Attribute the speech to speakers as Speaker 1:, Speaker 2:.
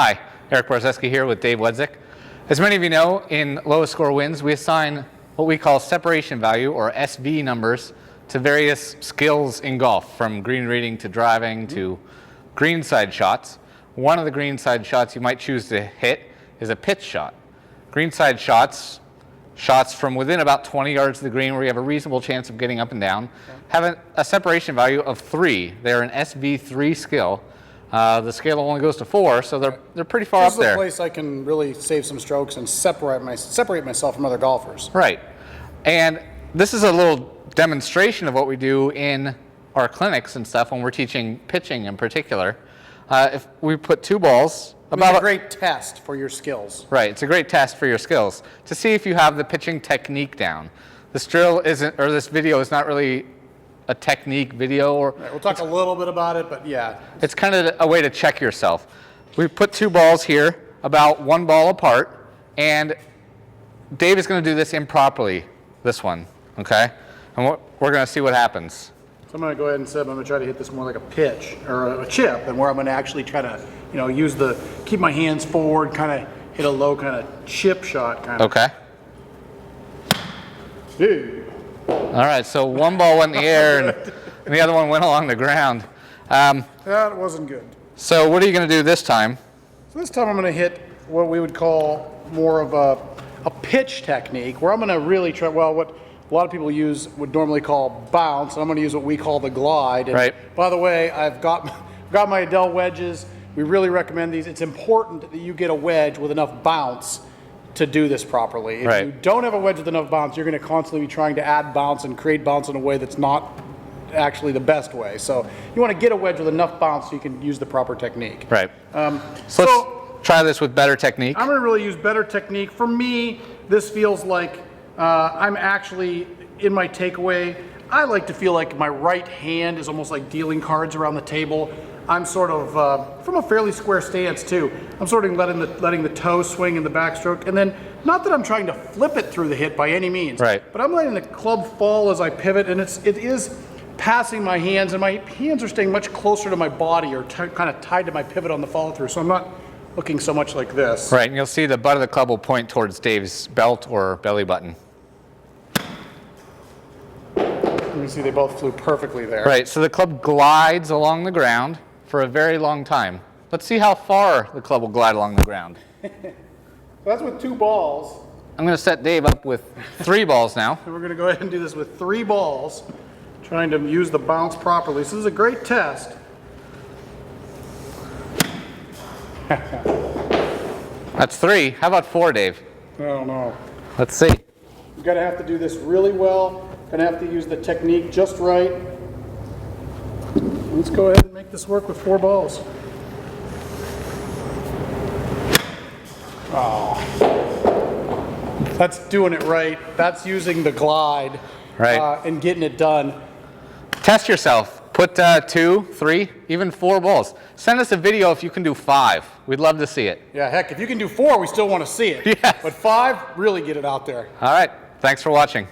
Speaker 1: Hi, Eric Borzeski here with Dave Wedzik. As many of you know, in lowest score wins, we assign what we call separation value, or SV numbers, to various skills in golf, from green reading to driving to greenside shots. One of the greenside shots you might choose to hit is a pitch shot. Greenside shots, shots from within about 20 yards of the green where you have a reasonable chance of getting up and down, have a separation value of 3. They're an SV③ skill. The scale only goes to 4, so they're pretty far up there.
Speaker 2: This is a place I can really save some strokes and separate myself from other golfers.
Speaker 1: Right. And this is a little demonstration of what we do in our clinics and stuff when we're teaching pitching in particular. If we put 2 balls,
Speaker 2: It's a great test for your skills.
Speaker 1: Right, it's a great test for your skills to see if you have the pitching technique down. This drill isn't, or this video is not really a technique video.
Speaker 2: Right, we'll talk a little bit about it, but yeah.
Speaker 1: It's kind of a way to check yourself. We put 2 balls here, about 1 ball apart, and Dave is going to do this improperly, this one, okay? And we're going to see what happens.
Speaker 2: So I'm going to go ahead and say I'm going to try to hit this more like a pitch or a chip, and where I'm going to actually try to, keep my hands forward, kind of hit a low kind of chip shot kind of.
Speaker 1: Okay.
Speaker 2: Dude.
Speaker 1: All right, so 1 ball went in the air and the other one went along the ground.
Speaker 2: That wasn't good.
Speaker 1: So what are you going to do this time?
Speaker 2: So this time I'm going to hit what we would call more of a pitch technique, where I'm going to really try, well, what a lot of people would normally call bounce, and I'm going to use what we call the glide. And
Speaker 1: right.
Speaker 2: By the way, I've got my Adele wedges. We really recommend these. It's important that you get a wedge with enough bounce to do this properly. If you don't have a wedge with enough bounce, you're going to constantly be trying to add bounce and create bounce in a way that's not actually the best way. So you want to get a wedge with enough bounce so you can use the proper technique.
Speaker 1: Right. So let's try this with better technique.
Speaker 2: I'm going to really use better technique. For me, this feels like I'm actually, in my takeaway, I like to feel like my right hand is almost like dealing cards around the table. I'm sort of, from a fairly square stance too, I'm sort of letting the toe swing in the backstroke, and then, not that I'm trying to flip it through the hit by any means,
Speaker 1: right,
Speaker 2: but I'm letting the club fall as I pivot, and it is passing my hands, and my hands are staying much closer to my body, or kind of tied to my pivot on the follow through, so I'm not looking so much like this.
Speaker 1: Right, and you'll see the butt of the club will point towards Dave's belt or belly button.
Speaker 2: You can see they both flew perfectly there.
Speaker 1: Right, so the club glides along the ground for a very long time. Let's see how far the club will glide along the ground.
Speaker 2: So that's with 2 balls.
Speaker 1: I'm going to set Dave up with 3 balls now.
Speaker 2: And we're going to go ahead and do this with 3 balls, trying to use the bounce properly. So this is a great test.
Speaker 1: That's 3. How about 4, Dave?
Speaker 2: I don't know.
Speaker 1: Let's see.
Speaker 2: You're going to have to do this really well. Going to have to use the technique just right. Let's go ahead and make this work with 4 balls. Oh, that's doing it right. That's using the glide,
Speaker 1: right,
Speaker 2: and getting it done.
Speaker 1: Test yourself. Put 2, 3, even 4 balls. Send us a video if you can do 5. We'd love to see it.
Speaker 2: Yeah, heck, if you can do 4, we still want to see it.
Speaker 1: Yes.
Speaker 2: But 5, really get it out there.
Speaker 1: All right. Thanks for watching.